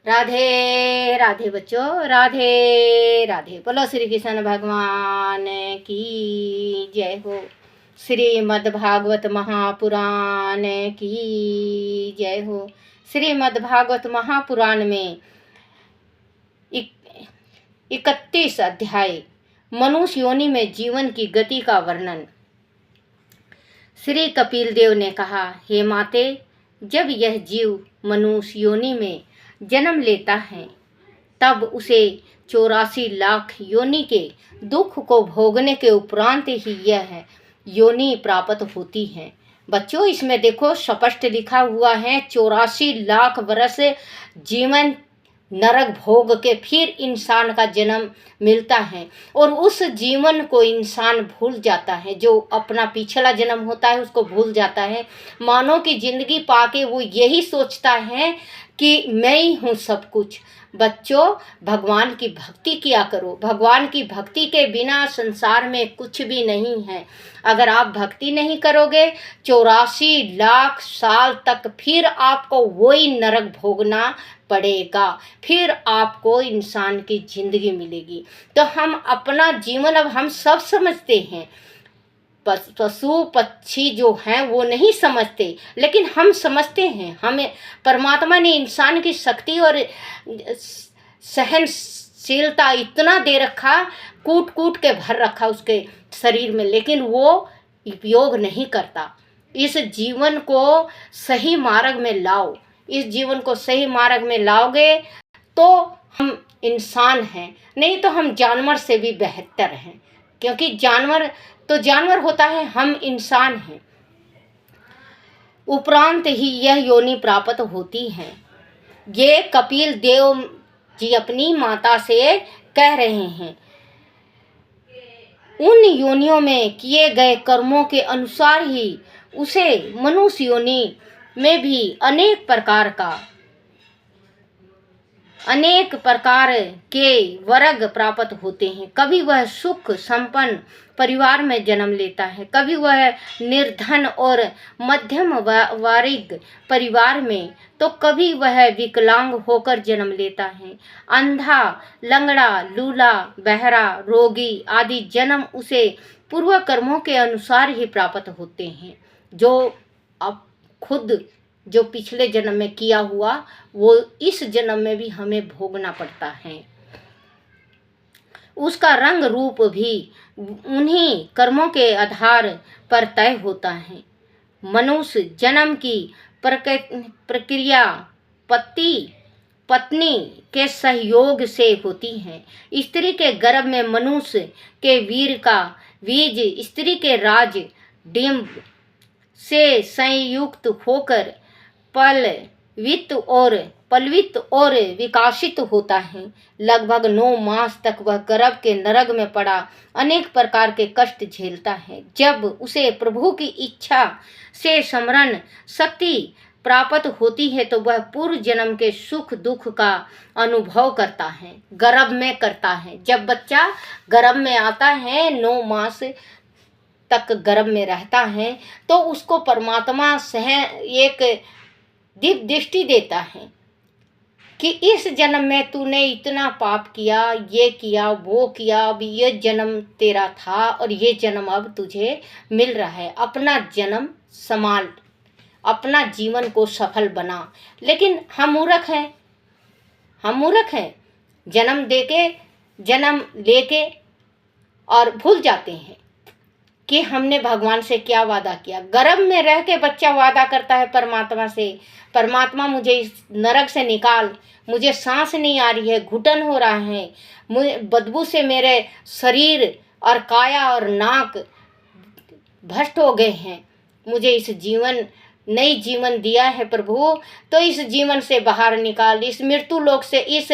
राधे राधे बच्चों, राधे राधे। बोलो श्री कृष्ण भगवान की जय हो। श्रीमद् भागवत महापुराण की जय हो। श्रीमद् भागवत महापुराण में 31 अध्याय मनुष्य योनि में जीवन की गति का वर्णन। श्री कपिल देव ने कहा, हे माते, जब यह जीव मनुष्य योनि में जन्म लेता है तब उसे 84 लाख योनि के दुख को भोगने के उपरांत ही यह योनि प्राप्त होती है। बच्चों, इसमें देखो स्पष्ट लिखा हुआ है 84 लाख वर्ष जीवन नरक भोग के फिर इंसान का जन्म मिलता है और उस जीवन को इंसान भूल जाता है। जो अपना पिछला जन्म होता है उसको भूल जाता है। मानव की जिंदगी पाके वो यही सोचता है कि मैं ही हूँ सब कुछ। बच्चों, भगवान की भक्ति किया करो। भगवान की भक्ति के बिना संसार में कुछ भी नहीं है। अगर आप भक्ति नहीं करोगे 84 लाख साल तक फिर आपको वही नरक भोगना पड़ेगा। फिर आपको इंसान की जिंदगी मिलेगी। तो हम अपना जीवन अब हम सब समझते हैं। पशु पक्षी जो हैं वो नहीं समझते, लेकिन हम समझते हैं। हमें परमात्मा ने इंसान की शक्ति और सहनशीलता इतना दे रखा, कूट कूट के भर रखा उसके शरीर में, लेकिन वो उपयोग नहीं करता। इस जीवन को सही मार्ग में लाओ। इस जीवन को सही मार्ग में लाओगे तो हम इंसान हैं, नहीं तो हम जानवर से भी बेहतर हैं। क्योंकि जानवर तो जानवर होता है, हम इंसान हैं। उपरांत ही यह योनि प्राप्त होती है। ये कपिल देव जी अपनी माता से कह रहे हैं। उन योनियों में किए गए कर्मों के अनुसार ही उसे मनुष्य योनि में भी अनेक प्रकार के वर्ग प्राप्त होते हैं। कभी वह सुख संपन्न परिवार में जन्म लेता है, कभी वह निर्धन और मध्यम वर्ग परिवार में, तो कभी वह विकलांग होकर जन्म लेता है। अंधा, लंगड़ा, लूला, बहरा, रोगी आदि जन्म उसे पूर्व कर्मों के अनुसार ही प्राप्त होते हैं। जो अब खुद जो पिछले जन्म में किया हुआ वो इस जन्म में भी हमें भोगना पड़ता है। उसका रंग रूप भी उन्हीं कर्मों के आधार पर तय होता है। मनुष्य जन्म की प्रक्रिया पति पत्नी के सहयोग से होती है। स्त्री के गर्भ में मनुष्य के वीर का बीज स्त्री के राज डिंब से संयुक्त होकर पलवित और विकासित होता है। लगभग 9 मास तक वह गर्भ के नरक में पड़ा अनेक प्रकार के कष्ट झेलता है। जब उसे प्रभु की इच्छा से स्मरण शक्ति प्राप्त होती है तो वह पूर्व जन्म के सुख दुख का अनुभव करता है, गर्भ में करता है। जब बच्चा गर्भ में आता है, 9 मास तक गर्भ में रहता है, तो उसको परमात्मा एक दिव्य दृष्टि देता है कि इस जन्म में तूने इतना पाप किया, ये किया, वो किया, अब ये जन्म तेरा था और ये जन्म अब तुझे मिल रहा है। अपना जन्म संभाल, अपना जीवन को सफल बना। लेकिन हम मूर्ख हैं, जन्म लेके और भूल जाते हैं कि हमने भगवान से क्या वादा किया। गर्भ में रह के बच्चा वादा करता है परमात्मा से, परमात्मा मुझे इस नरक से निकाल, मुझे सांस नहीं आ रही है, घुटन हो रहा है, मुझे बदबू से मेरे शरीर और काया और नाक भ्रष्ट हो गए हैं, मुझे इस नई जीवन दिया है प्रभु, तो इस जीवन से बाहर निकाल, इस मृत्यु लोक से, इस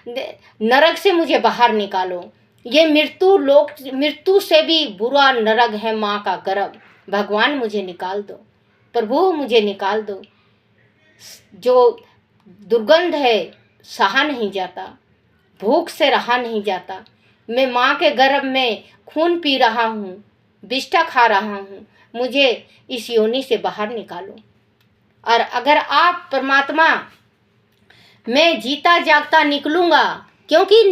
नरक से मुझे बाहर निकालो। ये मृत्यु से भी बुरा नरक है माँ का गर्भ। भगवान मुझे निकाल दो, प्रभु मुझे निकाल दो। जो दुर्गंध है सहा नहीं जाता, भूख से रहा नहीं जाता। मैं माँ के गर्भ में खून पी रहा हूँ, विष्ठा खा रहा हूँ, मुझे इस योनि से बाहर निकालो। और अगर आप परमात्मा मैं जीता जागता निकलूँगा, क्योंकि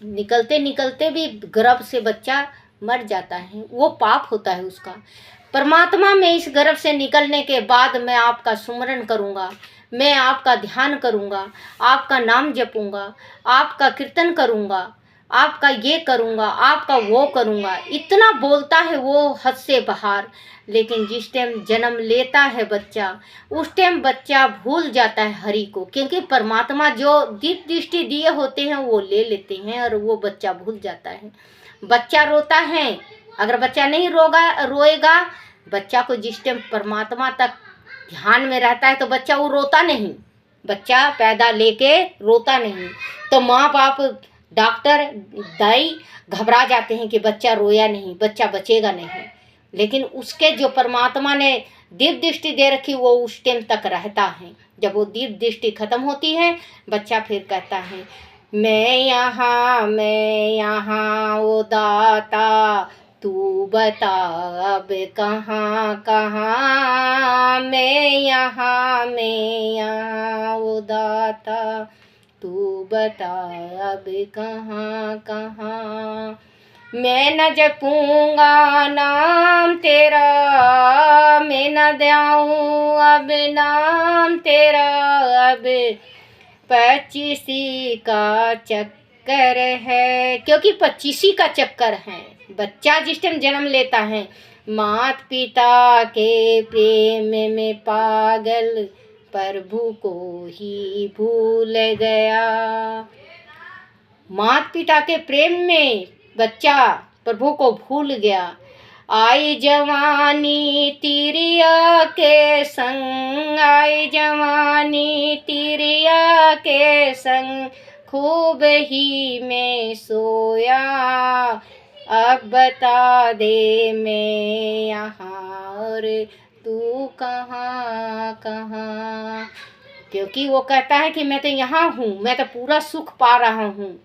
निकलते निकलते भी गर्भ से बच्चा मर जाता है, वो पाप होता है उसका। परमात्मा, मैं इस गर्भ से निकलने के बाद मैं आपका सुमरन करूँगा, मैं आपका ध्यान करूँगा, आपका नाम जपूँगा, आपका कीर्तन करूँगा, आपका ये करूँगा, आपका वो करूँगा। इतना बोलता है वो हद से बाहर। लेकिन जिस टाइम जन्म लेता है बच्चा, उस टाइम बच्चा भूल जाता है हरि को, क्योंकि परमात्मा जो दीप दृष्टि दिए होते हैं वो ले लेते हैं और वो बच्चा भूल जाता है। बच्चा रोता है, अगर बच्चा नहीं रोएगा, बच्चा को जिस टाइम परमात्मा तक ध्यान में रहता है तो बच्चा वो रोता नहीं, बच्चा पैदा लेके रोता नहीं। तो माँ बाप, डॉक्टर, दाई घबरा जाते हैं कि बच्चा रोया नहीं, बच्चा बचेगा नहीं। लेकिन उसके जो परमात्मा ने दीप दृष्टि दे रखी वो उस टाइम तक रहता है। जब वो दीप दृष्टि खत्म होती है, बच्चा फिर कहता है मैं यहाँ ओ दाता तू बता अब कहाँ कहाँ। मैं यहाँ ओ दाता तू बता अब कहाँ कहाँ। मैं न जपूँगा नाम तेरा, मैं न द्याऊँ अब नाम तेरा। अब 25 का चक्कर है, क्योंकि 25 का चक्कर है। बच्चा जिस टाइम जन्म लेता है, मात पिता के प्रेम में पागल प्रभु को ही भूल गया। मात पिता के प्रेम में बच्चा प्रभु को भूल गया। आई जवानी तिरिया के संग, आई जवानी तिरिया के संग, खूब ही मैं सोया। अब बता दे मैं यहाँ और तू कहाँ कहाँ। क्योंकि वो कहता है कि मैं तो यहाँ हूँ, मैं तो पूरा सुख पा रहा हूँ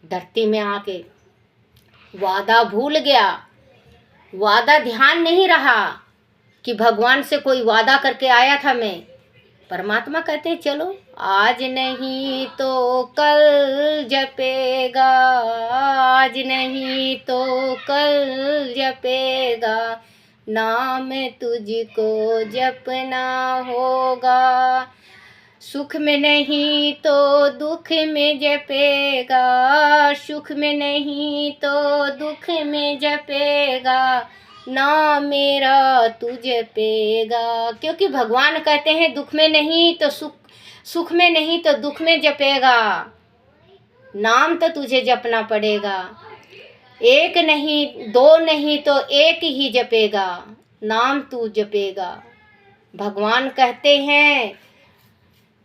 धरती में आके। वादा भूल गया, वादा ध्यान नहीं रहा कि भगवान से कोई वादा करके आया था मैं। परमात्मा कहते हैं चलो आज नहीं तो कल जपेगा, आज नहीं तो कल जपेगा, नाम तुझको जपना होगा। सुख में नहीं तो दुख में जपेगा, सुख में नहीं तो दुख में जपेगा, ना मेरा तू जपेगा। क्योंकि भगवान कहते हैं दुख में नहीं तो सुख में नहीं तो दुख में जपेगा, नाम तो तुझे जपना पड़ेगा। एक नहीं दो नहीं तो एक ही जपेगा, नाम तू जपेगा। भगवान कहते हैं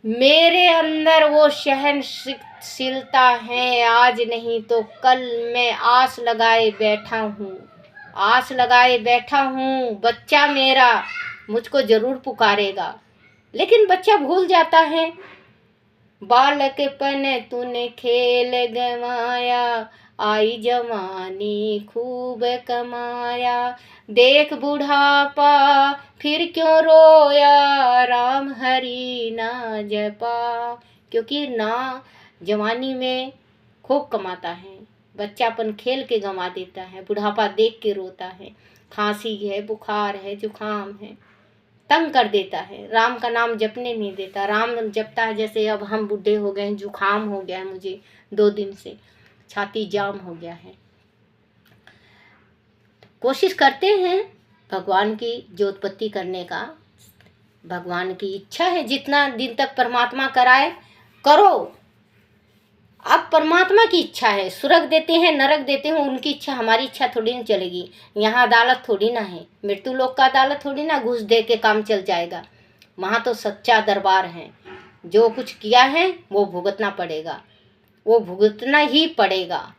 मेरे अंदर वो सहनशीलता है, आज नहीं तो कल मैं आस लगाए बैठा हूँ, आस लगाए बैठा हूँ। बच्चा मेरा मुझको ज़रूर पुकारेगा। लेकिन बच्चा भूल जाता है। बालकपन तूने खेल गंवाया, आई जवानी खूब कमाया। देख बुढ़ापा फिर क्यों रोया, राम हरि ना जपा। क्योंकि ना जवानी में खूब कमाता है, बच्चापन खेल के गंवा देता है, बुढ़ापा देख के रोता है। खांसी है, बुखार है, जुखाम है, तंग कर देता है, राम का नाम जपने नहीं देता। राम जपता है, जैसे अब हम बूढ़े हो गए हैं, जुखाम हो गया है मुझे 2 दिन से, छाती जाम हो गया है। कोशिश करते हैं भगवान की ज्योतपत्ति करने का, भगवान की इच्छा है, जितना दिन तक परमात्मा कराए करो। अब परमात्मा की इच्छा है, स्वर्ग देते हैं, नरक देते हैं, उनकी इच्छा, हमारी इच्छा थोड़ी ना चलेगी। यहाँ अदालत थोड़ी ना है, मृत्यु लोक का अदालत थोड़ी ना घूस दे के काम चल जाएगा। वहाँ तो सच्चा दरबार है, जो कुछ किया है वो भुगतना पड़ेगा, वो भुगतना ही पड़ेगा।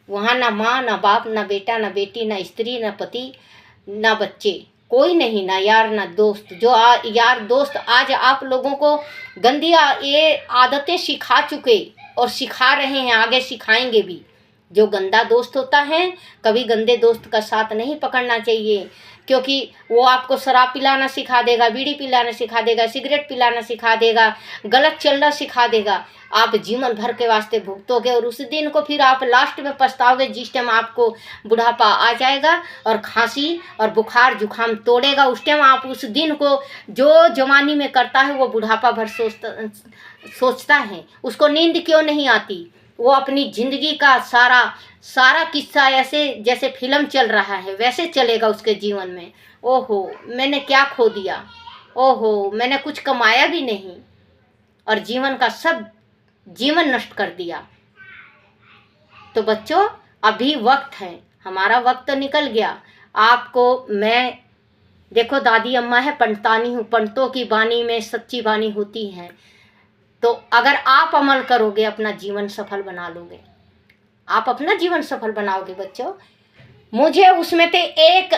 वहाँ ना माँ, ना बाप, ना बेटा, ना बेटी, ना स्त्री, ना पति, ना बच्चे, कोई नहीं, ना यार, ना दोस्त। जो यार दोस्त आज आप लोगों को गंदी ये आदतें सिखा चुके और सिखा रहे हैं, आगे सिखाएंगे भी। जो गंदा दोस्त होता है, कभी गंदे दोस्त का साथ नहीं पकड़ना चाहिए, क्योंकि वो आपको शराब पिलाना सिखा देगा, बीड़ी पिलाना सिखा देगा, सिगरेट पिलाना सिखा देगा, गलत चलना सिखा देगा। आप जीवन भर के वास्ते भुगतोगे और उस दिन को फिर आप लास्ट में पछताओगे, जिस टाइम आपको बुढ़ापा आ जाएगा और खांसी और बुखार जुखाम तोड़ेगा। उस टाइम आप उस दिन को जो जवानी में करता है वो बुढ़ापा भर सोचता है। उसको नींद क्यों नहीं आती? वो अपनी ज़िंदगी का सारा किस्सा ऐसे जैसे फिल्म चल रहा है वैसे चलेगा उसके जीवन में। ओहो, मैंने क्या खो दिया, ओहो मैंने कुछ कमाया भी नहीं और जीवन का सब जीवन नष्ट कर दिया। तो बच्चों, अभी वक्त है, हमारा वक्त तो निकल गया। आपको मैं देखो, दादी अम्मा है, पंडितानी हूँ, पंडितों की वाणी में सच्ची वाणी होती है। तो अगर आप अमल करोगे अपना जीवन सफल बना लोगे, आप अपना जीवन सफल बनाओगे बच्चों। मुझे उसमें से एक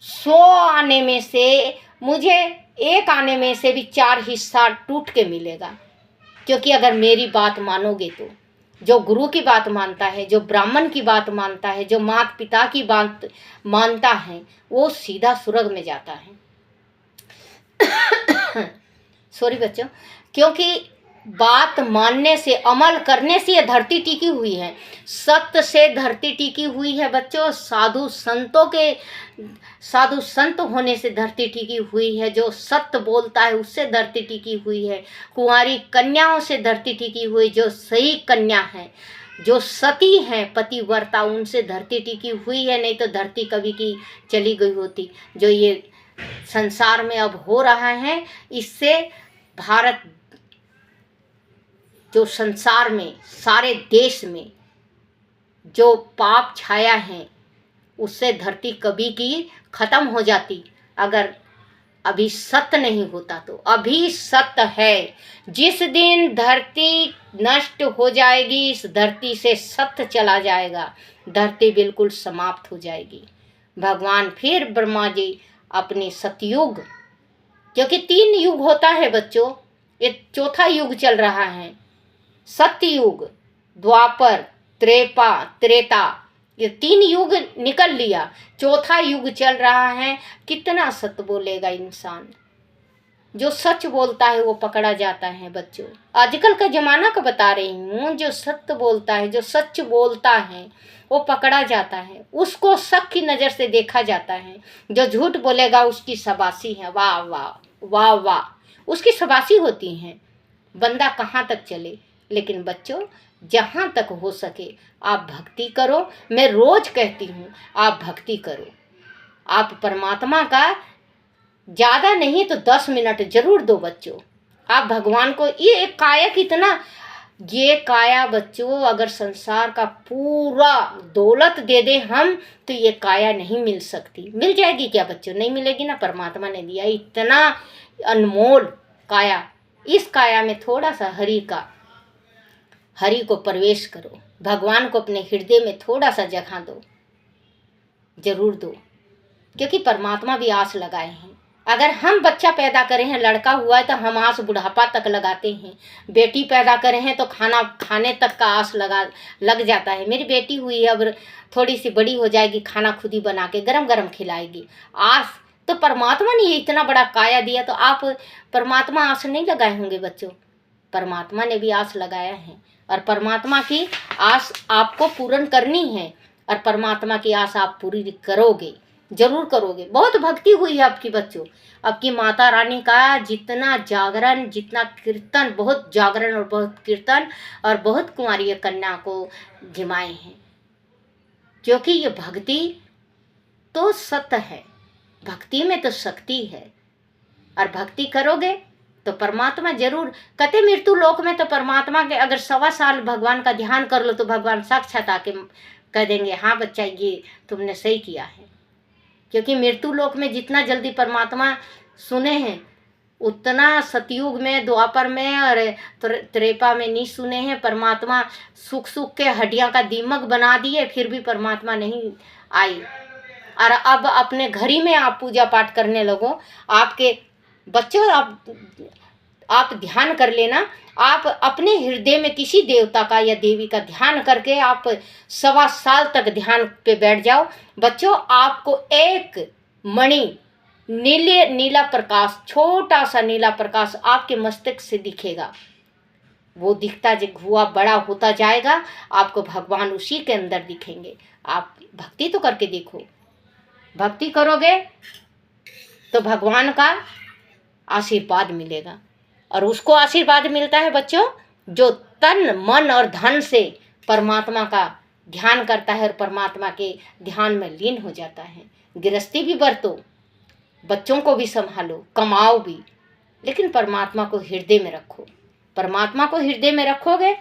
100 आने में से मुझे एक आने में से भी 4 हिस्सा टूट के मिलेगा, क्योंकि अगर मेरी बात मानोगे तो जो गुरु की बात मानता है, जो ब्राह्मण की बात मानता है, जो माता पिता की बात मानता है, वो सीधा स्वर्ग में जाता है। सॉरी बच्चों, क्योंकि बात मानने से, अमल करने से ये धरती टिकी हुई है। सत्य से धरती टिकी हुई है बच्चों। साधु संत होने से धरती टिकी हुई है। जो सत्य बोलता है उससे धरती टिकी हुई है। कुंवारी कन्याओं से धरती टिकी हुई, जो सही कन्या है, जो सती हैं, पतिव्रता, उनसे धरती टिकी हुई है। नहीं तो धरती कभी की चली गई होती। जो ये संसार में अब हो रहा है, इससे भारत, जो संसार में सारे देश में जो पाप छाया है, उससे धरती कभी की खत्म हो जाती अगर अभी सत्य नहीं होता। तो अभी सत्य है। जिस दिन धरती नष्ट हो जाएगी, इस धरती से सत्य चला जाएगा, धरती बिल्कुल समाप्त हो जाएगी। भगवान फिर ब्रह्मा जी अपनी सतयुग, क्योंकि 3 युग होता है बच्चों, ये 4था युग चल रहा है। सत्ययुग, द्वापर, त्रेता, ये 3 युग निकल लिया, 4था युग चल रहा है। कितना सत्य बोलेगा इंसान? जो सच बोलता है वो पकड़ा जाता है बच्चों। आजकल का जमाना का बता रही हूँ। जो सत्य बोलता है, जो सच बोलता है, वो पकड़ा जाता है, उसको शक की नज़र से देखा जाता है। जो झूठ बोलेगा उसकी शाबाशी है, वाह वाह वाह वाह, उसकी शाबाशी होती है। बंदा कहाँ तक चले। लेकिन बच्चों, जहाँ तक हो सके आप भक्ति करो। मैं रोज कहती हूँ आप भक्ति करो। आप परमात्मा का ज़्यादा नहीं तो 10 मिनट जरूर दो बच्चों। आप भगवान को, ये काया कितना, ये काया बच्चों अगर संसार का पूरा दौलत दे दे हम, तो ये काया नहीं मिल सकती। मिल जाएगी क्या बच्चों? नहीं मिलेगी ना। परमात्मा ने दिया इतना अनमोल काया। इस काया में थोड़ा सा हरि को प्रवेश करो। भगवान को अपने हृदय में थोड़ा सा जगह दो, जरूर दो, क्योंकि परमात्मा भी आस लगाए हैं। अगर हम बच्चा पैदा करे हैं, लड़का हुआ है, तो हम आस बुढ़ापा तक लगाते हैं। बेटी पैदा करे हैं तो खाना खाने तक का आस लग जाता है। मेरी बेटी हुई है, अब थोड़ी सी बड़ी हो जाएगी, खाना खुद ही बना के गरम गरम खिलाएगी। आस तो परमात्मा ने इतना बड़ा काया दिया, तो आप परमात्मा आस नहीं लगाए होंगे बच्चों? परमात्मा ने भी आस लगाया है, और परमात्मा की आस आपको पूर्ण करनी है, और परमात्मा की आस आप पूरी करोगे, जरूर करोगे। बहुत भक्ति हुई है आपकी बच्चों। आपकी माता रानी का जितना जागरण, जितना कीर्तन, बहुत जागरण और बहुत कीर्तन और बहुत कुंवारी कन्या को जिमाए हैं, क्योंकि ये भक्ति तो सत्य है, भक्ति में तो शक्ति है। और भक्ति करोगे तो परमात्मा जरूर, कहते मृत्यु लोक में तो परमात्मा के अगर 1.25 साल भगवान का ध्यान कर लो तो भगवान साक्षात आके कह देंगे, हाँ बच्चा ये तुमने सही किया है। क्योंकि मृत्यु लोक में जितना जल्दी परमात्मा सुने हैं, उतना सतयुग में, द्वापर में और त्रेपा में नहीं सुने हैं। परमात्मा सुख सुख के हड्डियां का दीमक बना दिए, फिर भी परमात्मा नहीं आई। और अब अपने घर ही में आप पूजा पाठ करने लगो। आपके बच्चों, आप ध्यान कर लेना। आप अपने हृदय में किसी देवता का या देवी का ध्यान करके आप 1.25 साल तक ध्यान पे बैठ जाओ बच्चों। आपको एक मणि नीला प्रकाश, छोटा सा नीला प्रकाश आपके मस्तिष्क से दिखेगा। वो दिखता जब हुआ बड़ा होता जाएगा, आपको भगवान उसी के अंदर दिखेंगे। आप भक्ति तो करके देखो, भक्ति करोगे तो भगवान का आशीर्वाद मिलेगा। और उसको आशीर्वाद मिलता है बच्चों जो तन मन और धन से परमात्मा का ध्यान करता है और परमात्मा के ध्यान में लीन हो जाता है। गृहस्थी भी बरतो, बच्चों को भी संभालो, कमाओ भी, लेकिन परमात्मा को हृदय में रखो। परमात्मा को हृदय में रखोगे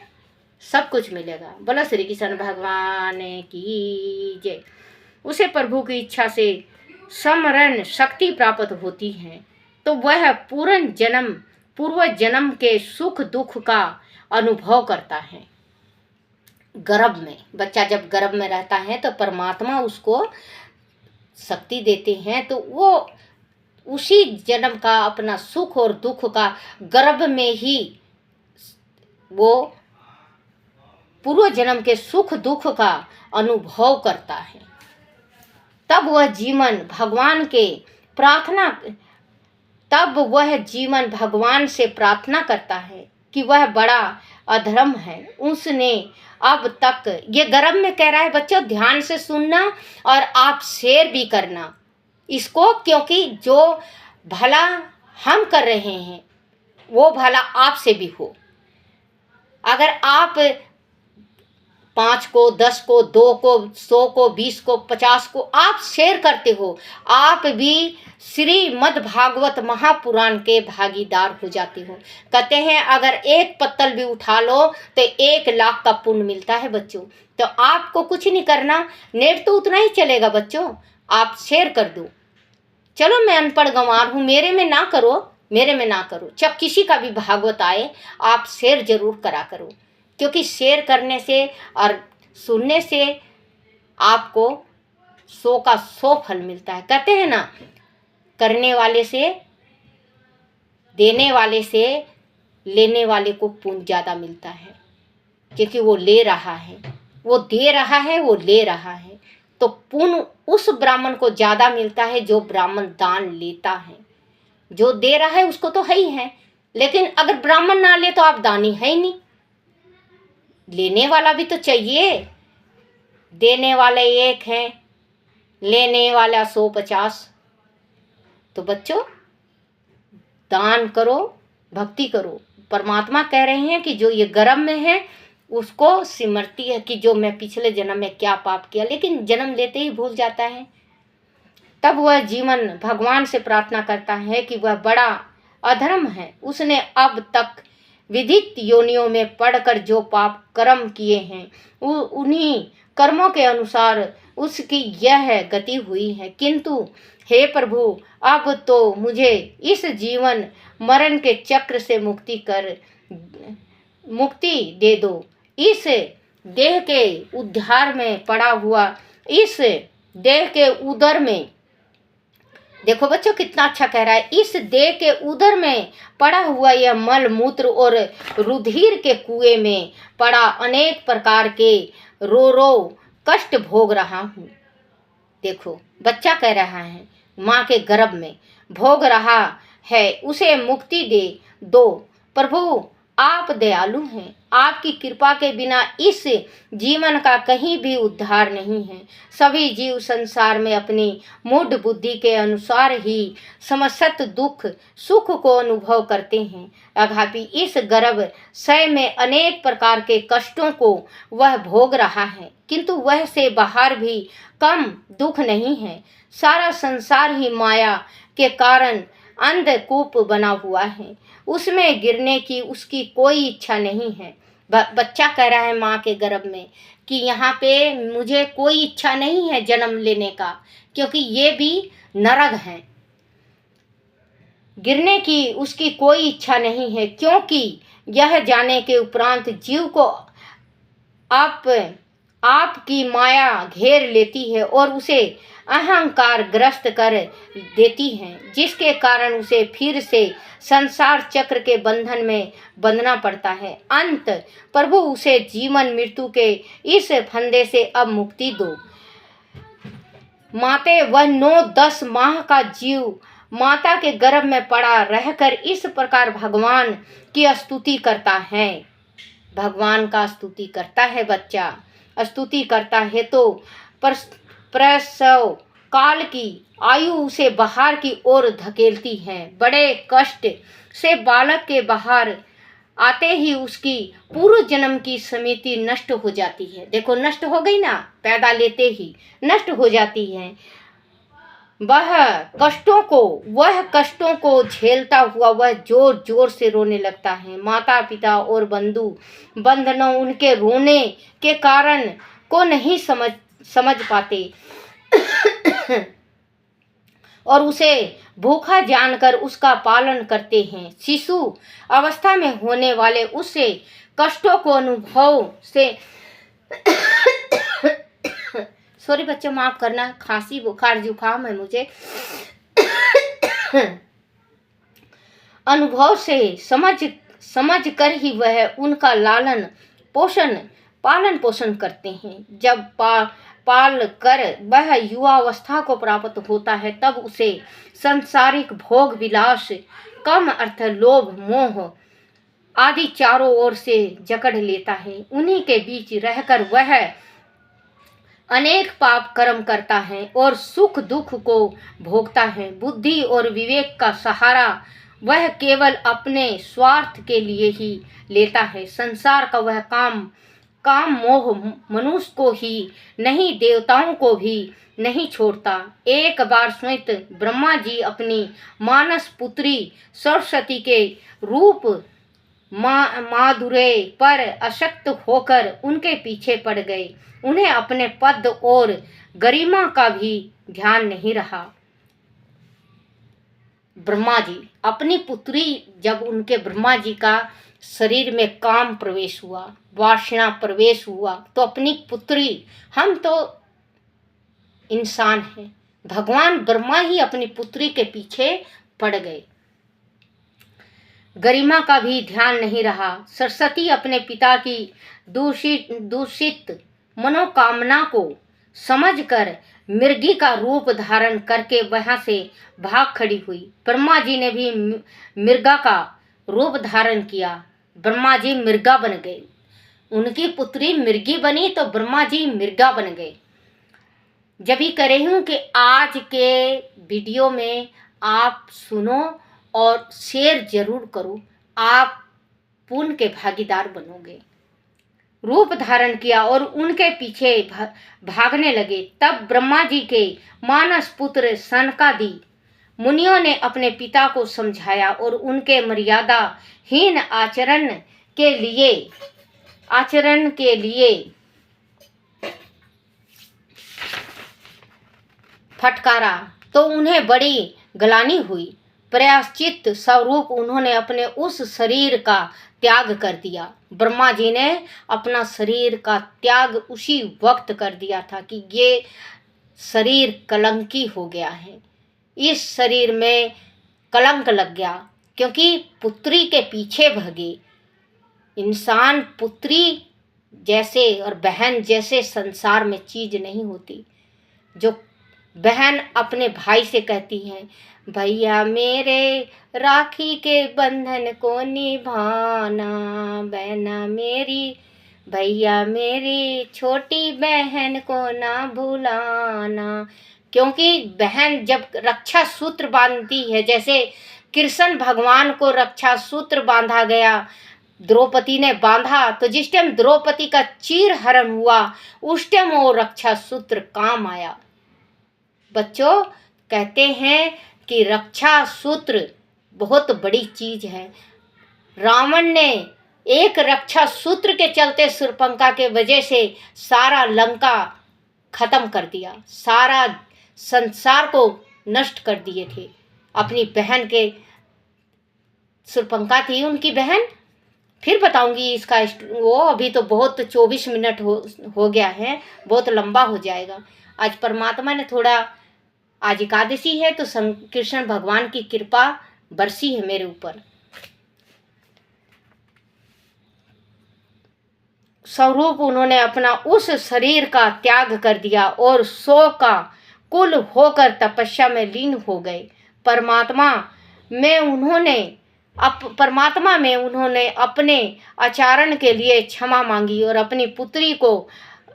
सब कुछ मिलेगा। बोलो श्री कृष्ण भगवान की जय। उसे प्रभु की इच्छा से समरण शक्ति प्राप्त होती है तो वह पूर्व जन्म के सुख दुख का अनुभव करता है। गर्भ में बच्चा जब गर्भ में रहता है तो परमात्मा उसको शक्ति देते हैं, तो वो उसी जन्म का अपना सुख और दुख का गर्भ में ही वो पूर्व जन्म के सुख दुख का अनुभव करता है। तब वह जीवन भगवान से प्रार्थना करता है कि वह बड़ा अधर्म है, उसने अब तक, ये गर्भ में कह रहा है बच्चों, ध्यान से सुनना और आप शेयर भी करना इसको, क्योंकि जो भला हम कर रहे हैं वो भला आपसे भी हो। अगर आप 5 को, 10 को, 2 को, 100 को, 20 को, 50 को आप शेयर करते हो, आप भी श्रीमद् भागवत महापुराण के भागीदार हो जाते हो। कहते हैं अगर एक पत्तल भी उठा लो तो 1 लाख का पुण्य मिलता है बच्चों। तो आपको कुछ नहीं करना, नेट तो उतना ही चलेगा बच्चों, आप शेयर कर दो। चलो मैं अनपढ़ गंवार हूँ, मेरे में ना करो, जब किसी का भी भागवत आए आप शेयर जरूर करा करो, क्योंकि शेयर करने से और सुनने से आपको 100 का 100 फल मिलता है। कहते हैं ना, करने वाले से, देने वाले से लेने वाले को पुण्य ज़्यादा मिलता है, क्योंकि वो ले रहा है, वो दे रहा है, वो ले रहा है, तो पुण्य उस ब्राह्मण को ज़्यादा मिलता है जो ब्राह्मण दान लेता है। जो दे रहा है उसको तो है ही है, लेकिन अगर ब्राह्मण ना ले तो आप दानी है ही नहीं। लेने वाला भी तो चाहिए, देने वाले 1 हैं, लेने वाला 150। तो बच्चों दान करो, भक्ति करो। परमात्मा कह रहे हैं कि जो ये गर्भ में है उसको स्मृति है कि जो मैं पिछले जन्म में क्या पाप किया, लेकिन जन्म लेते ही भूल जाता है। तब वह जीवन भगवान से प्रार्थना करता है कि वह बड़ा अधर्म है, उसने अब तक विधित योनियों में पढ़कर जो पाप कर्म किए हैं उन्हीं कर्मों के अनुसार उसकी यह गति हुई है। किंतु हे प्रभु, अब तो मुझे इस जीवन मरण के चक्र से मुक्ति दे दो। इस देह के उद्धार में पड़ा हुआ, इस देह के उदर में, देखो बच्चों कितना अच्छा कह रहा है, इस देह के उदर में पड़ा हुआ यह मल मूत्र और रुधिर के कुएं में पड़ा अनेक प्रकार के रो कष्ट भोग रहा हूँ। देखो बच्चा कह रहा है माँ के गर्भ में भोग रहा है, उसे मुक्ति दे दो प्रभु, आप दयालु हैं, आपकी कृपा के बिना इस जीवन का कहीं भी उद्धार नहीं है। सभी जीव संसार में अपनी मूढ़ बुद्धि के अनुसार ही समस्त दुख सुख को अनुभव करते हैं। अथापि इस गर्भ शय में अनेक प्रकार के कष्टों को वह भोग रहा है, किंतु वह से बाहर भी कम दुख नहीं है। सारा संसार ही माया के कारण अंधकूप बना हुआ है, उसमें गिरने की उसकी कोई इच्छा नहीं है। बच्चा कह रहा है माँ के गर्भ में कि यहाँ पे मुझे कोई इच्छा नहीं है जन्म लेने का, क्योंकि ये भी नरक है। गिरने की उसकी कोई इच्छा नहीं है, क्योंकि यह जाने के उपरांत जीव को आप आपकी माया घेर लेती है और उसे अहंकार ग्रस्त कर देती है, जिसके कारण उसे फिर से संसार चक्र के बंधन में बंधना पड़ता है। अंत प्रभु उसे जीवन मृत्यु के इस फंदे से अब मुक्ति दो। माते वह 9-10 माह का जीव माता के गर्भ में पड़ा रहकर इस प्रकार भगवान की स्तुति करता है। भगवान का स्तुति करता है बच्चा, स्तुति करता है तो प्रसव काल की आयु उसे बाहर की ओर धकेलती है। बड़े कष्ट से बालक के बाहर आते ही उसकी पूर्व जन्म की स्मृति नष्ट हो जाती है। देखो नष्ट हो गई ना, पैदा लेते ही नष्ट हो जाती है। वह कष्टों को झेलता हुआ वह जोर जोर से रोने लगता है। माता पिता और बंधु बंधनों उनके रोने के कारण को नहीं समझ पाते और उसे भूखा जानकर उसका पालन करते हैं। शिशु अवस्था में होने वाले उससे कष्टों को अनुभव से सॉरी बच्चों माफ करना, खांसी बुखार जुकाम है मुझे। अनुभव से समझ कर ही वह उनका पालन पोषण करते हैं। जब पाल कर वह युवावस्था को प्राप्त होता है तब उसे सांसारिक भोग विलास कम अर्थ लोभ मोह आदि चारों ओर से जकड़ लेता है। उन्हीं के बीच रहकर वह अनेक पाप कर्म करता है और सुख दुख को भोगता है। बुद्धि और विवेक का सहारा वह केवल अपने स्वार्थ के लिए ही लेता है। संसार का वह काम मोह मनुष्य को ही नहीं देवताओं को भी नहीं छोड़ता। एक बार स्वयं ब्रह्मा जी अपनी मानस पुत्री सरस्वती के रूप माधुर्य पर आसक्त होकर उनके पीछे पड़ गए। उन्हें अपने पद और गरिमा का भी ध्यान नहीं रहा। ब्रह्मा जी अपनी पुत्री, जब उनके ब्रह्मा जी का शरीर में काम प्रवेश हुआ, वासना प्रवेश हुआ, तो अपनी पुत्री, हम तो इंसान हैं, भगवान ब्रह्मा ही अपनी पुत्री के पीछे पड़ गए। गरिमा का भी ध्यान नहीं रहा। सरस्वती अपने पिता की दूषित मनोकामना को समझकर मृगी का रूप धारण करके वहां से भाग खड़ी हुई। ब्रह्मा जी ने भी मृगा का रूप धारण किया। ब्रह्मा जी मृगा बन गए। उनकी पुत्री मृगी बनी तो ब्रह्मा जी मृगा बन गए। जब ही कह रही हूँ कि आज के वीडियो में आप सुनो और शेयर जरूर करो, आप पुण्य के भागीदार बनोगे। रूप धारण किया और उनके पीछे भागने लगे। तब ब्रह्मा जी के मानस पुत्र सनकादि मुनियों ने अपने पिता को समझाया और उनके मर्यादाहीन आचरण के लिए फटकारा तो उन्हें बड़ी ग्लानि हुई। प्रायश्चित स्वरूप उन्होंने अपने उस शरीर का त्याग कर दिया। ब्रह्मा जी ने अपना शरीर का त्याग उसी वक्त कर दिया था कि ये शरीर कलंकी हो गया है, इस शरीर में कलंक लग गया, क्योंकि पुत्री के पीछे भागे। इंसान पुत्री जैसे और बहन जैसे संसार में चीज नहीं होती। जो बहन अपने भाई से कहती है, भैया मेरे राखी के बंधन को निभाना, बहना मेरी, भैया मेरी छोटी बहन को ना भुलाना। क्योंकि बहन जब रक्षा सूत्र बांधती है, जैसे कृष्ण भगवान को रक्षा सूत्र बांधा गया, द्रौपदी ने बांधा, तो जिस टाइम द्रौपदी का चीर हरण हुआ उस टाइम वो रक्षा सूत्र काम आया। बच्चों कहते हैं कि रक्षा सूत्र बहुत बड़ी चीज है। रावण ने एक रक्षा सूत्र के चलते शूर्पणखा के वजह से सारा लंका खत्म कर दिया, सारा संसार को नष्ट कर दिए थे। अपनी बहन के, शूर्पणखा थी उनकी बहन, फिर बताऊंगी इसका वो अभी तो बहुत 24 मिनट हो गया है, बहुत लंबा हो जाएगा। आज परमात्मा ने थोड़ा, आज एकादशी है तो कृष्ण भगवान की कृपा बरसी है मेरे ऊपर। स्वरूप उन्होंने अपना उस शरीर का त्याग कर दिया और 100 का कुल होकर तपस्या में लीन हो गए। परमात्मा में उन्होंने अपने आचरण के लिए क्षमा मांगी और अपनी पुत्री को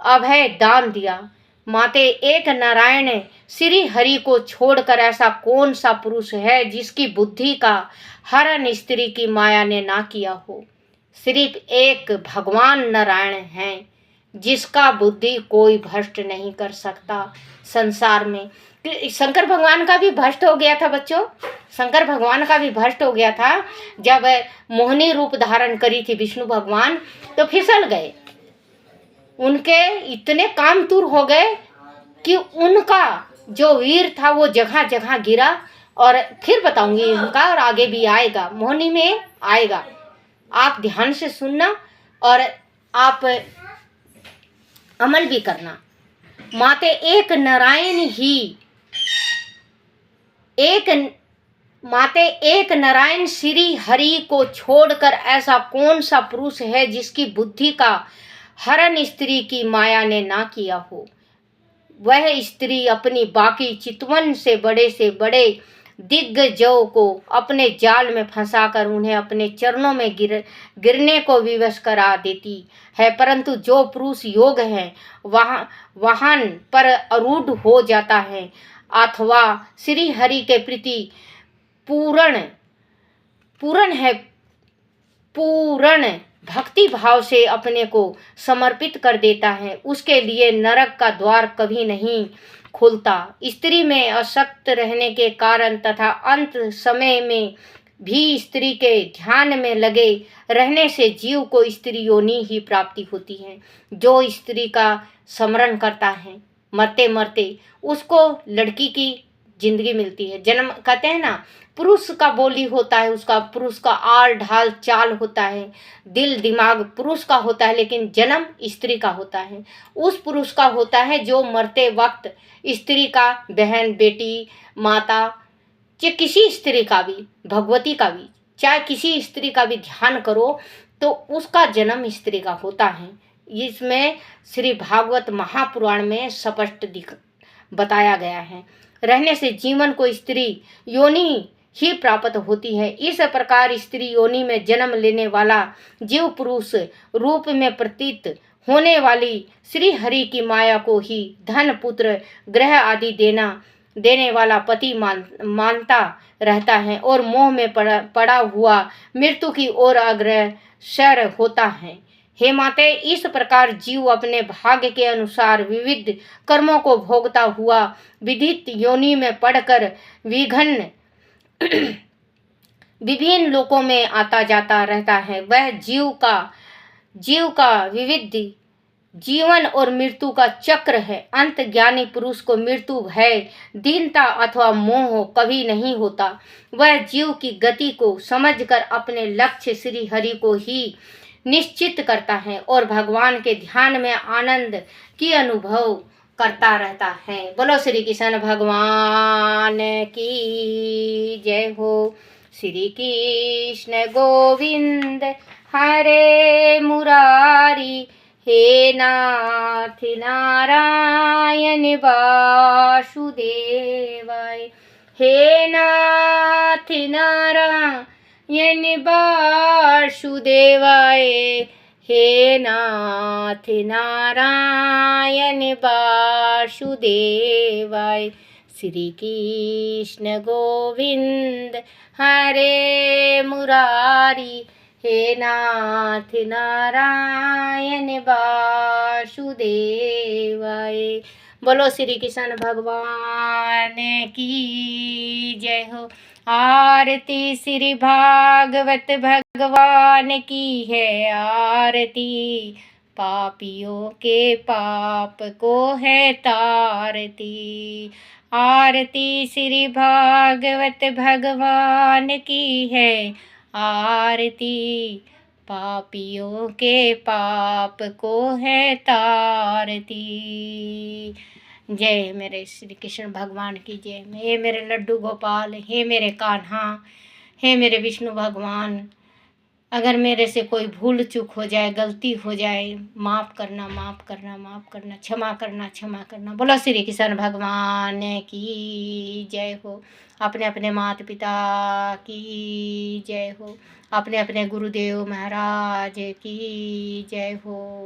अभय दान दिया। माते, एक नारायण श्री हरि को छोड़कर ऐसा कौन सा पुरुष है जिसकी बुद्धि का हरण स्त्री की माया ने ना किया हो। सिर्फ एक भगवान नारायण हैं जिसका बुद्धि कोई भ्रष्ट नहीं कर सकता संसार में। शंकर भगवान का भी भ्रष्ट हो गया था बच्चों, शंकर भगवान का भी भ्रष्ट हो गया था। जब मोहिनी रूप धारण करी थी विष्णु भगवान तो फिसल गए, उनके इतने कामतुर हो गए कि उनका जो वीर था वो जगह जगह गिरा। और फिर बताऊंगी उनका, और आगे भी आएगा, मोहिनी में आएगा। आप ध्यान से सुनना और आप अमल भी करना। माते, एक नारायण श्री हरि को छोड़कर ऐसा कौन सा पुरुष है जिसकी बुद्धि का हरण स्त्री की माया ने ना किया हो। वह स्त्री अपनी बाकी चितवन से बड़े दिग्गजों को अपने जाल में फंसाकर उन्हें अपने चरणों में गिरने को विवश करा देती है, परंतु जो पुरुष योग है वाहन पर आरूढ़ हो जाता है अथवा श्री हरि के प्रति पूर्ण भक्ति भाव से अपने को समर्पित कर देता है, उसके लिए नरक का द्वार कभी नहीं खुलता। स्त्री में अशक्त रहने के कारण तथा अंत समय में भी स्त्री के ध्यान में लगे रहने से जीव को स्त्री योनि ही प्राप्ति होती है। जो स्त्री का स्मरण करता है मरते मरते उसको लड़की की जिंदगी मिलती है। जन्म कहते हैं ना, पुरुष का बोली होता है, उसका पुरुष का आल ढाल चाल होता है, दिल दिमाग पुरुष का होता है, लेकिन जन्म स्त्री का होता है। उस पुरुष का होता है जो मरते वक्त स्त्री का, बहन, बेटी, माता, चाहे किसी स्त्री का भी, भगवती का भी, चाहे किसी स्त्री का भी ध्यान करो तो उसका जन्म स्त्री का होता है। इसमें श्री भागवत महापुराण में स्पष्ट बताया गया है। रहने से जीवन को स्त्री योनि ही प्राप्त होती है। इस प्रकार स्त्री योनि में जन्म लेने वाला जीव पुरुष रूप में प्रतीत होने वाली श्री हरि की माया को ही धन, पुत्र, ग्रह आदि देने वाला पति मानता रहता है और मोह में पड़ा हुआ मृत्यु की ओर अग्रसर होता है। हे माते, इस प्रकार जीव अपने भाग्य के अनुसार विविध कर्मों को भोगता हुआ विधित योनि में पड़कर विभिन्न लोकों में आता जाता रहता है। वह जीव का विविध जीवन और मृत्यु का चक्र है। अंत ज्ञानी पुरुष को मृत्यु, भय, दीनता अथवा मोह कभी नहीं होता। वह जीव की गति को समझकर अपने लक्ष्य श्री हरि को ही निश्चित करता है और भगवान के ध्यान में आनंद की अनुभव करता रहता है। बोलो श्री कृष्ण भगवान की जय हो। श्री कृष्ण गोविंद हरे मुरारी, हे नाथ नारायण वासुदेवाय, हे नाथ नारायण वासुदेवाय, हे नाथ नारायण वासुदेवाय। श्री कृष्ण गोविंद हरे मुरारी, हे नाथ नारायण वासुदेवाय। बोलो श्री कृष्ण भगवान की जय हो। आरती श्री भागवत भगवान की है आरती, पापियों के पाप को है तारती। आरती श्री भागवत भगवान की है आरती, पापियों के पाप को है तारती। जय मेरे श्री कृष्ण भगवान की जय। हे मेरे लड्डू गोपाल, हे मेरे कान्हा, हे मेरे विष्णु भगवान, अगर मेरे से कोई भूल चूक हो जाए, गलती हो जाए, माफ़ करना, माफ़ करना, माफ़ करना, क्षमा करना, क्षमा करना। बोलो श्री कृष्ण भगवान की जय हो। अपने अपने माता पिता की जय हो। अपने अपने गुरुदेव महाराज की जय हो।